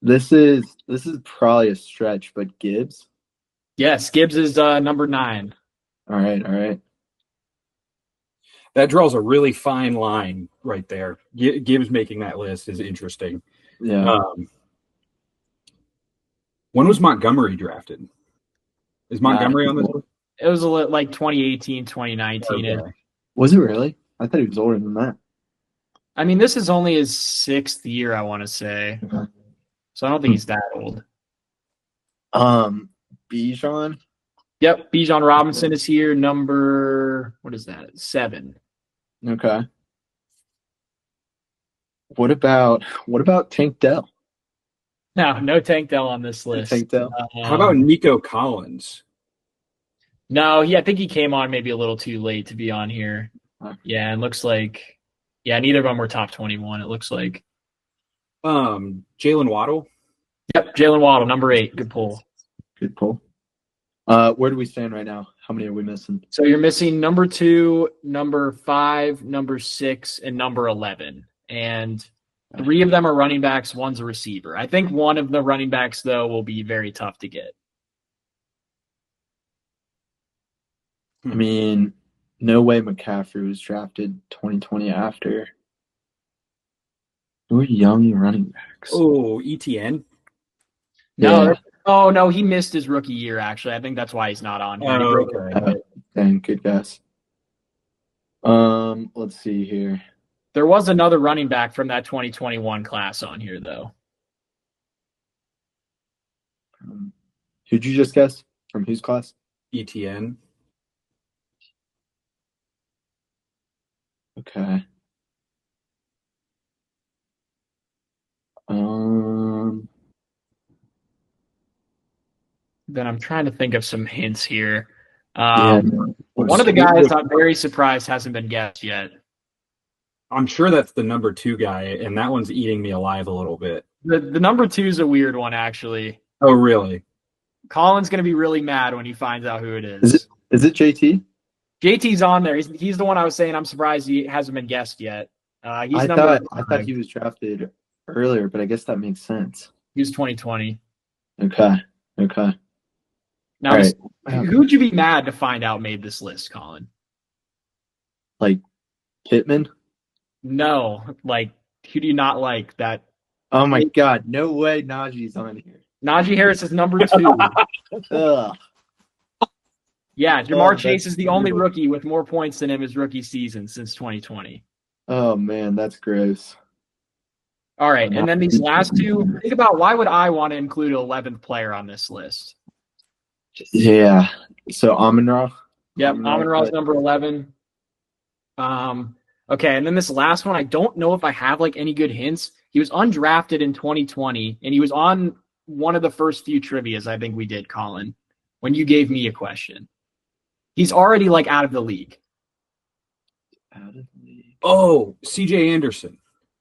This is probably a stretch, but Gibbs? Yes, Gibbs is number 9. All right. That draws a really fine line right there. Gibbs making that list is interesting. Yeah. When was Montgomery drafted? Is Montgomery on this list? It was like 2018, 2019. Okay. Was it really? I thought he was older than that. I mean, this is only his 6th year, I want to say. Okay. So I don't think he's that old. Bijan? Yep, Bijan Robinson is here, number, what is that, 7. Okay. What about Tank Dell? No Tank Dell on this list. Tank Dell. How about Nico Collins? No, I think he came on maybe a little too late to be on here. Yeah, it looks like, neither of them were top 21, it looks like. Jalen Waddle? Yep, Jalen Waddle, number 8. Good pull. Where do we stand right now? How many are we missing? So you're missing number 2, number 5, number 6, and number 11. And 3 of them are running backs, 1's a receiver. I think one of the running backs, though, will be very tough to get. I mean, no way McCaffrey was drafted 2020 after. Who are young running backs? Oh, ETN? No, no, he missed his rookie year, actually. I think that's why he's not on here. Okay. Dang, good guess. Let's see here. There was another running back from that 2021 class on here, though. Who'd you just guess? From whose class? ETN. Okay. Then I'm trying to think of some hints here. One of the guys I'm very surprised hasn't been guessed yet. I'm sure that's the number 2 guy, and that one's eating me alive a little bit. The number 2 is a weird one, actually. Oh, really? Colin's going to be really mad when he finds out who it is. Is it JT? JT's on there. He's the one I was saying I'm surprised he hasn't been guessed yet. I thought he was drafted earlier, but I guess that makes sense. He was 2020. Okay. Now, right. Who'd you be mad to find out made this list, Colin? Like Pittman? No. Like, who do you not like? That? Oh, my God. No way Najee's on here. Najee Harris is number 2. Ugh. Yeah, Jamar Chase is the only rookie with more points than him his rookie season since 2020. Oh, man, that's gross. All right, and then these last 2, think about why would I want to include an 11th player on this list? Yeah, so Amon-Ra? Yep, Amon-Ra's number 11. Okay, and then this last one, I don't know if I have like any good hints. He was undrafted in 2020, and he was on one of the first few trivias I think we did, Colin, when you gave me a question. He's already like out of the league. Out of the league. Oh, CJ Anderson.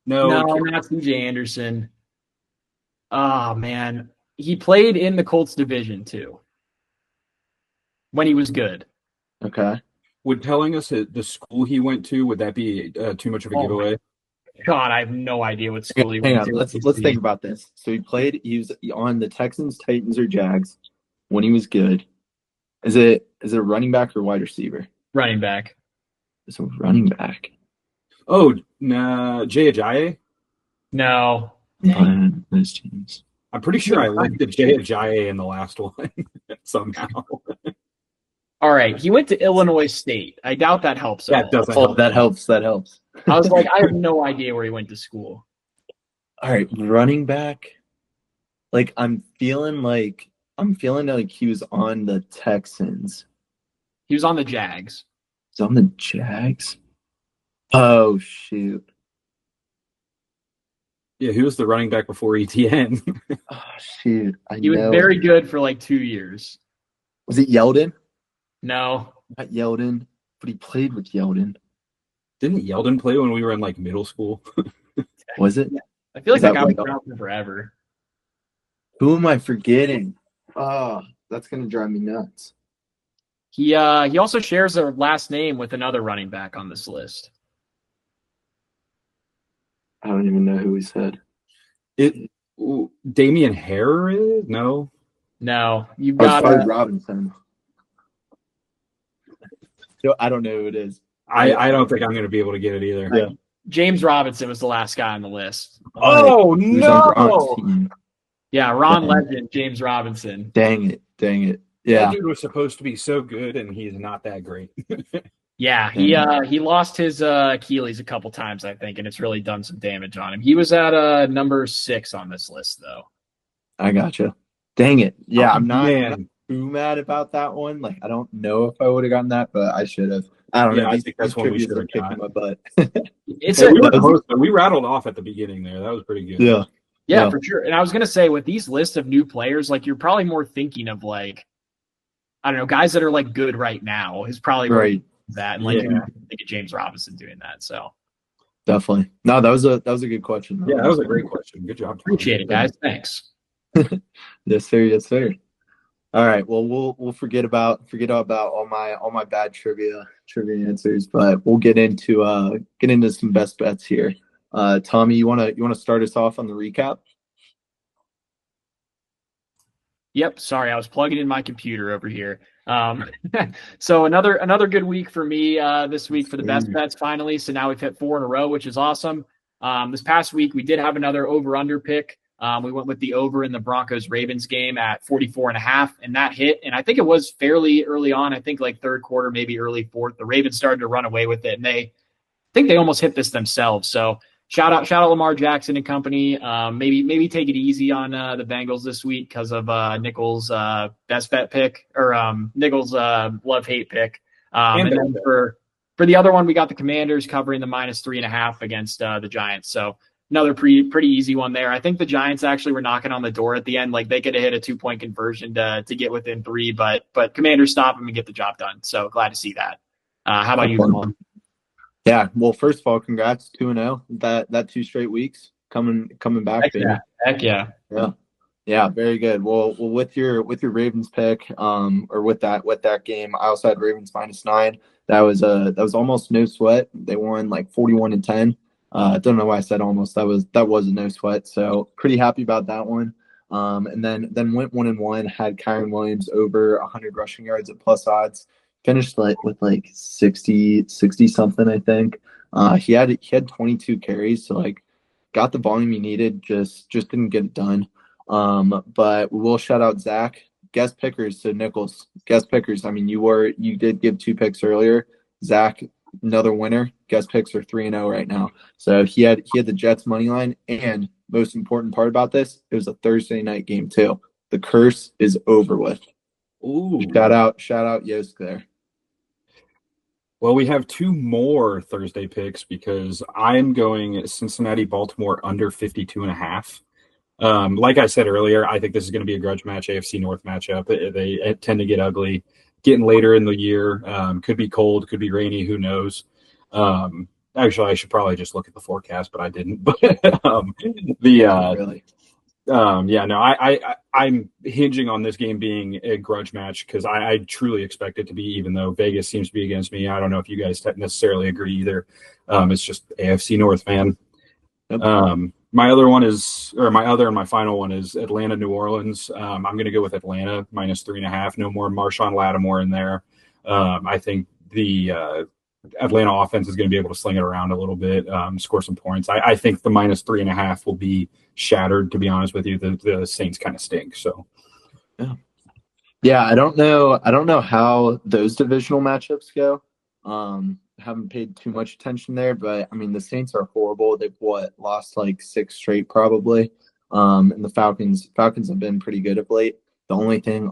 No, not CJ Anderson. Oh, man. He played in the Colts division, too, when he was good. Okay. Would telling us the school he went to, would that be too much of a Oh my giveaway? God, I have no idea what school he Hang went on, to. let's think about this. So he was on the Texans, Titans, or Jags when he was good. Is it running back or wide receiver? Running back. It's a running back. Oh, nah, Jay Ajayi? No. Those teams. I'm pretty sure I linked the Jay Ajayi in the last one somehow. All right, he went to Illinois State. I doubt that helps at That all. doesn't Oh, help. that helps. That helps. I was like, I have no idea where he went to school. All right, running back. Like I'm feeling like he was on the Texans. He was on the Jags. He's on the Jags. Oh shoot. Yeah, he was the running back before ETN. Oh shoot. He was very good for like 2 years. Was it Yeldon? No. Not Yeldon, but he played with Yeldon. Didn't Yeldon play when we were in like middle school? Was it? I feel like Is that that guy was like- around for forever. Who am I forgetting? Oh, that's gonna drive me nuts. He also shares a last name with another running back on this list. I don't even know who he said. Damian Hare is? No. No, you've Oh, it's got probably Robinson. I don't know who it is. I don't think I'm going to be able to get it either. Yeah. James Robinson was the last guy on the list. Oh, He was on Gron's team. Yeah, Ron Dang. Legend, James Robinson. Dang it. That Yeah. dude was supposed to be so good, and he's not that great. Yeah, he lost his Achilles a couple times, I think, and it's really done some damage on him. He was at number 6 on this list, though. I gotcha. Dang it. Yeah, I'm not Man. too mad about that one. Like, I don't know if I would have gotten that, but I should have. I don't Yeah, know. I These think that's one we trivias should are have kicking my butt. It's Hey, a, we were close, but we rattled off at the beginning there. That was pretty good. Yeah. yeah, for sure. And I was gonna say with these lists of new players, like you're probably more thinking of like, I don't know, guys that are like good right now is probably where Right. that, and like Yeah. you think of James Robinson doing that. So Definitely. No, that was a good question. Yeah, that was a great question. Good job, Tom. appreciate it, guys. Thanks. Yes, sir. Yes, sir. All right. Well, we'll forget about all my bad trivia answers, but we'll get into some best bets here. Tommy, you wanna start us off on the recap? Yep. Sorry, I was plugging in my computer over here. So another good week for me this week for the best bets finally. So now we've hit 4 in a row, which is awesome. This past week we did have another over/under pick. We went with the over in the Broncos-Ravens game at 44.5, and that hit. And I think it was fairly early on. I think like third quarter, maybe early fourth. The Ravens started to run away with it, and I think they almost hit this themselves. So shout out Lamar Jackson and company. Maybe take it easy on the Bengals this week because of NICHOLS' best bet pick or Nichols' love-hate pick. And then for the other one, we got the Commanders covering the -3.5 against the Giants. So another pretty easy one there. I think the Giants actually were knocking on the door at the end. Like they could have hit a 2-point conversion to get within 3, but Commanders stop them and get the job done. So glad to see that. How about you? Yeah. Well, first of all, congrats 2-0. That 2 straight weeks coming back. Heck yeah. Yeah, very good. Well, with your Ravens pick, or with that game, I also had Ravens -9. That was almost no sweat. They won like 41-10. Don't know why I said almost. That was a no sweat. So pretty happy about that one. And then went 1-1. Had Kyron Williams over 100 rushing yards at plus odds. Finished with like 60 something, I think. He had 22 carries, so like got the volume he needed. Just didn't get it done. But we will shout out Zach. Guest pickers to Nichols. Guest pickers. I mean, you did give 2 picks earlier. Zach, another winner. Guest picks are 3-0 right now. So he had the Jets money line, and most important part about this, it was a Thursday night game too. The curse is over with. Ooh. Shout out Yost there. Well, we have 2 more Thursday picks because I'm going Cincinnati, Baltimore under 52.5. Like I said earlier, I think this is going to be a grudge match, AFC North matchup. They tend to get ugly, getting later in the year. Could be cold, could be rainy, who knows? Actually, I should probably just look at the forecast, but I didn't. But Really? Yeah, no, I'm hinging on this game being a grudge match because I truly expect it to be, even though Vegas seems to be against me. I don't know if you guys necessarily agree either. It's just AFC North, man. Yep. My other and my final one is Atlanta, New Orleans. I'm going to go with Atlanta -3.5. No more Marshawn Lattimore in there. I think the Atlanta offense is going to be able to sling it around a little bit, score some points. I think the -3.5 will be shattered. To be honest with you, the Saints kind of stink. So, yeah, I don't know how those divisional matchups go. Haven't paid too much attention there, but I mean the Saints are horrible. They've lost like 6 straight probably. And the Falcons have been pretty good of late. The only thing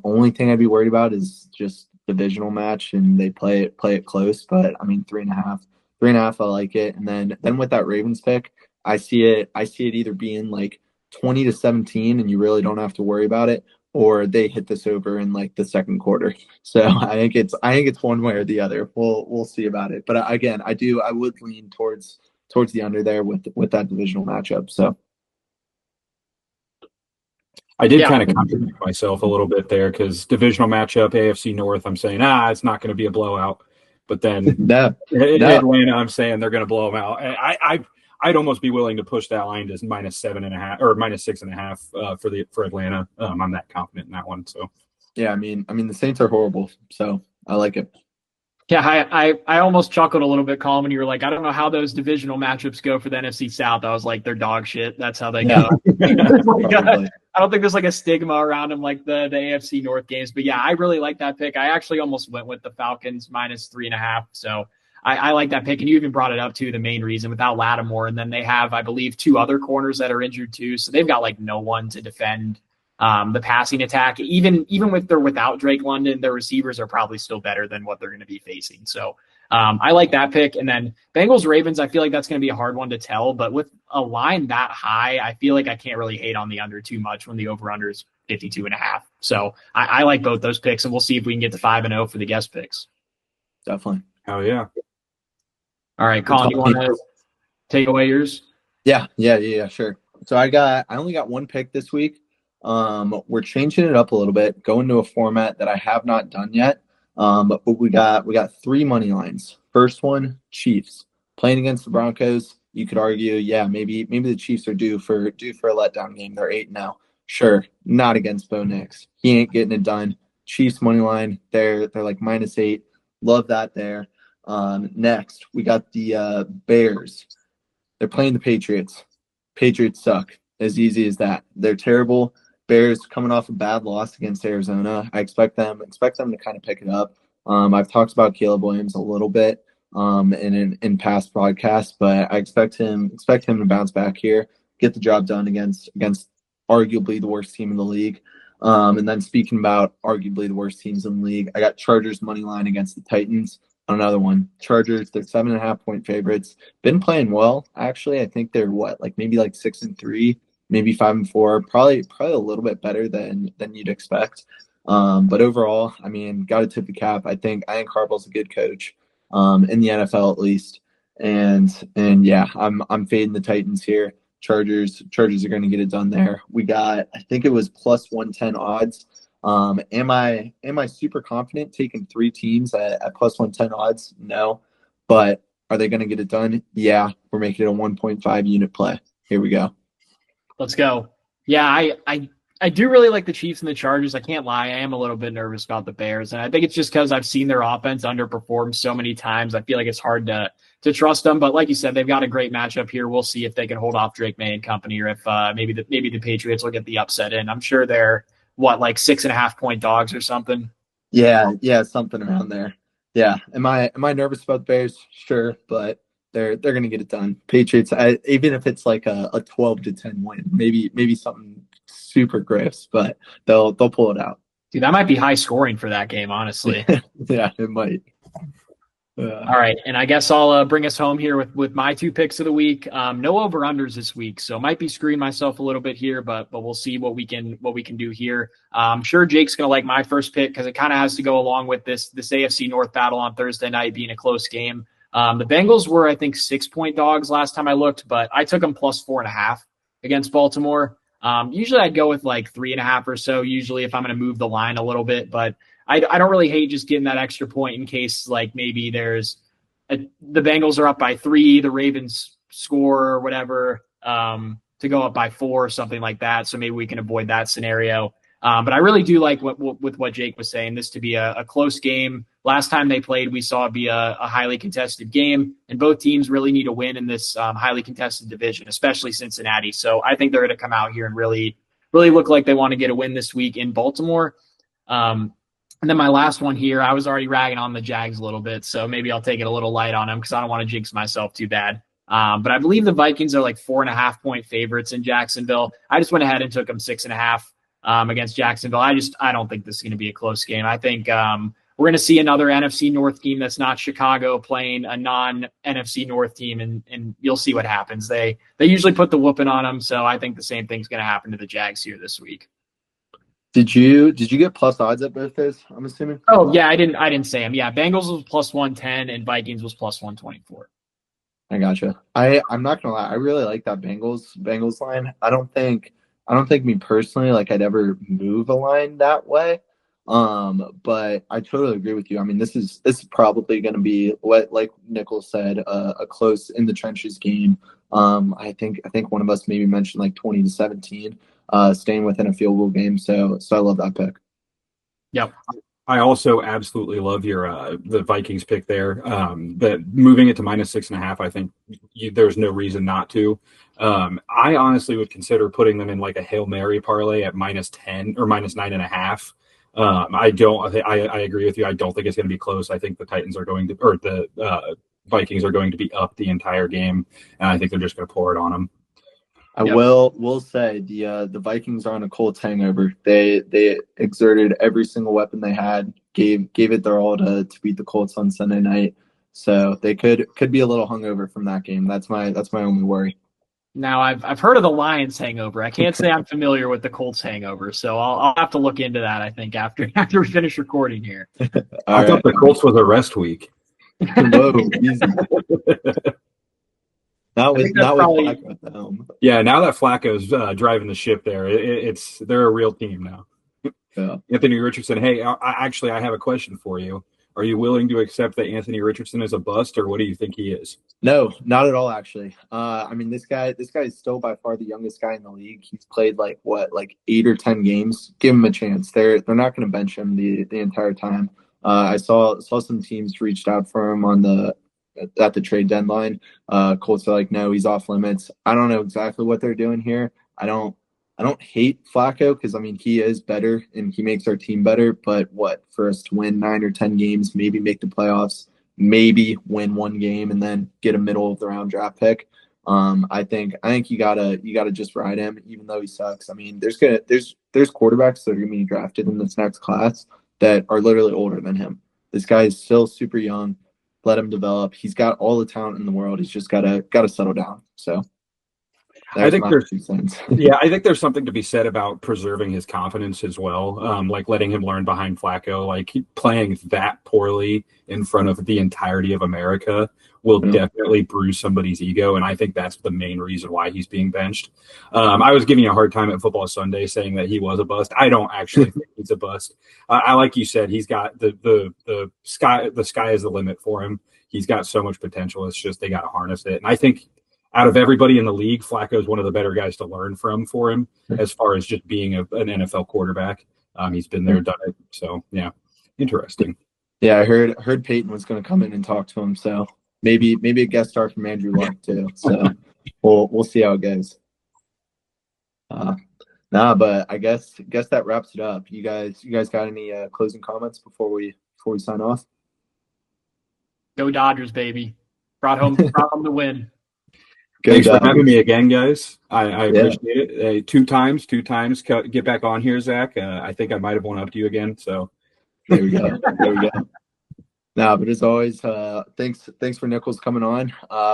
I'd be worried about is just divisional match, and they play it close. But I mean 3.5, I like it. And then with that Ravens pick, I see it either being like 20-17, and you really don't have to worry about it, or they hit this over in like the second quarter. So I think it's one way or the other. We'll see about it. But again, I would lean towards the under there with that divisional matchup. So I did kind of contradict myself a little bit there because divisional matchup, AFC North, I'm saying, it's not going to be a blowout. But then Atlanta, I'm saying they're going to blow them out. I'd almost be willing to push that line to -7.5 or -6.5 for Atlanta. I'm that confident in that one. So yeah, I mean the Saints are horrible, so I like it. Yeah, I almost chuckled a little bit, Colin, when you were like, I don't know how those divisional matchups go for the NFC South. I was like, they're dog shit. That's how they go. I don't think there's like a stigma around them like the AFC North games. But yeah, I really like that pick. I actually almost went with the Falcons -3.5. So I like that pick. And you even brought it up too, the main reason without Lattimore. And then they have, I believe, 2 other corners that are injured too. So they've got like no one to defend the passing attack. Even without Drake London, their receivers are probably still better than what they're going to be facing. So I like that pick. And then Bengals Ravens, I feel like that's going to be a hard one to tell. But with a line that high, I feel like I can't really hate on the under too much when the over under is 52.5. So I like both those picks, and we'll see if we can get to 5-0 for the guest picks. Definitely. Oh yeah. All right, Colin, you want to take away yours? Yeah, sure. So I only got one pick this week. We're changing it up a little bit, going to a format that I have not done yet. But we got 3 money lines. First one, Chiefs playing against the Broncos. You could argue, yeah, maybe the Chiefs are due for a letdown game. They're 8 now. Sure, not against Bo Nix. He ain't getting it done. Chiefs money line. They're like -8. Love that there. Next, we got the Bears. They're playing the Patriots. Patriots suck. As easy as that. They're terrible. Bears coming off a bad loss against Arizona. I expect them to kind of pick it up. I've talked about Caleb Williams a little bit in past broadcasts, but I expect him to bounce back here, get the job done against arguably the worst team in the league. And then speaking about arguably the worst teams in the league, I got Chargers money line against the Titans. Another one, Chargers. They're 7.5-point favorites. Been playing well, actually. I think they're maybe 6-3, maybe 5-4. Probably a little bit better than you'd expect. But overall, I mean, got to tip the cap. I think Harbaugh's a good coach, in the NFL at least. And yeah, I'm fading the Titans here. Chargers are going to get it done there. We got, I think it was +110 odds. Am I super confident taking 3 teams at +110 odds? No. But are they going to get it done? Yeah. We're making it a 1.5 unit play. Here we go. Let's go. Yeah, I do really like the Chiefs and the Chargers. I can't lie. I am a little bit nervous about the Bears. And I think it's just because I've seen their offense underperform so many times. I feel like it's hard to trust them. But like you said, they've got a great matchup here. We'll see if they can hold off Drake May and company, or if maybe the Patriots will get the upset in. I'm sure they're 6.5-point dogs or something. Yeah, something around there. Yeah. Am I nervous about the Bears? Sure, but they're going to get it done. Patriots, even if it's like a 12-10 win, maybe something super gross, but they'll pull it out. Dude, that might be high scoring for that game, honestly. Yeah, it might. All right, and I guess I'll bring us home here with my 2 picks of the week. No over-unders this week, so might be screwing myself a little bit here, but we'll see what we can do here. I'm sure Jake's going to like my first pick because it kind of has to go along with this AFC North battle on Thursday night being a close game. The Bengals were, I think, 6-point dogs last time I looked, but I took them +4.5 against Baltimore. Usually I'd go with like 3.5 or so, usually if I'm going to move the line a little bit, but I don't really hate just getting that extra point in case like maybe the Bengals are up by 3, the Ravens score or whatever, to go up by 4 or something like that. So maybe we can avoid that scenario. But I really do like with what Jake was saying, this to be a close game. Last time they played, we saw it be a highly contested game, and both teams really need a win in this highly contested division, especially Cincinnati. So I think they're going to come out here and really, really look like they want to get a win this week in Baltimore. And then my last one here, I was already ragging on the Jags a little bit, so maybe I'll take it a little light on them because I don't want to jinx myself too bad. But I believe the Vikings are like 4.5-point favorites in Jacksonville. I just went ahead and took them 6.5 against Jacksonville. I don't think this is going to be a close game. I think we're going to see another NFC North team that's not Chicago playing a non-NFC North team, and you'll see what happens. They usually put the whooping on them, so I think the same thing's going to happen to the Jags here this week. Did you get plus odds at both those, I'm assuming? Oh, yeah, I didn't say them. Yeah, Bengals was plus 110 and Vikings was plus 124. I gotcha. I'm not gonna lie, I really like that Bengals line. I don't think me personally like I'd ever move a line that way. But I totally agree with you. I mean, this is probably going to be what, like Nichols said, a close in the trenches game. I think one of us maybe mentioned like 20-17, staying within a field goal game. So I love that pick. Yep. I also absolutely love your the Vikings pick there. But moving it to -6.5, I think there's no reason not to. I honestly would consider putting them in like a Hail Mary parlay at -10 or -9.5. I agree with you. I don't think it's going to be close. I think the Vikings are going to be up the entire game, and I think they're just going to pour it on them. I will say the Vikings are on a Colts hangover. They exerted every single weapon they had, gave it their all to beat the Colts on Sunday night. So they could be a little hungover from that game. That's my only worry. Now I've heard of the Lions hangover. I can't say I'm familiar with the Colts hangover, so I'll have to look into that. I think after we finish recording here. I thought the Colts was a rest week. Whoa, easy. Not with Flacco at the helm. Yeah, now that Flacco's driving the ship there, they're a real team now. Yeah. Anthony Richardson. Hey, I have a question for you. Are you willing to accept that Anthony Richardson is a bust, or what do you think he is? No, not at all, actually. I mean, this guy is still by far the youngest guy in the league. He's played like 8 or 10 games. Give him a chance. They're not going to bench him the entire time. I saw some teams reached out for him at the trade deadline. Colts are like, no, he's off limits. I don't know exactly what they're doing here. I don't hate Flacco because, I mean, he is better and he makes our team better. But for us to win 9 or 10 games, maybe make the playoffs, maybe win one game and then get a middle of the round draft pick. I think you gotta just ride him, even though he sucks. I mean, there's quarterbacks that are gonna be drafted in this next class that are literally older than him. This guy is still super young. Let him develop. He's got all the talent in the world. He's just gotta settle down. So I think there's something to be said about preserving his confidence as well. Like letting him learn behind Flacco, like playing that poorly in front of the entirety of America will definitely bruise somebody's ego. And I think that's the main reason why he's being benched. I was giving you a hard time at Football Sunday saying that he was a bust. I don't actually think he's a bust. I like you said, he's got the sky is the limit for him. He's got so much potential. It's just they got to harness it. And I think out of everybody in the league, Flacco is one of the better guys to learn from for him as far as just being an NFL quarterback. He's been there, done it. So, yeah, interesting. Yeah, I heard Peyton was going to come in and talk to him. So maybe a guest star from Andrew Luck too. So we'll see how it goes. But I guess that wraps it up. You guys got any closing comments before we sign off? Go Dodgers, baby! Brought home the win. Thanks for having me again, guys. I appreciate it. Two times. Get back on here, Zach. I think I might have one up to you again. So there we go. No, but as always, thanks for Nichols coming on.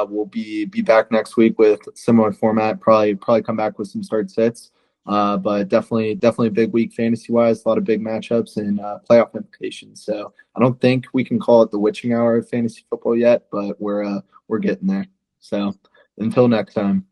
We'll be back next week with similar format. Probably come back with some start sits. But definitely a big week fantasy wise. A lot of big matchups and playoff implications. So I don't think we can call it the witching hour of fantasy football yet, but we're getting there. So until next time.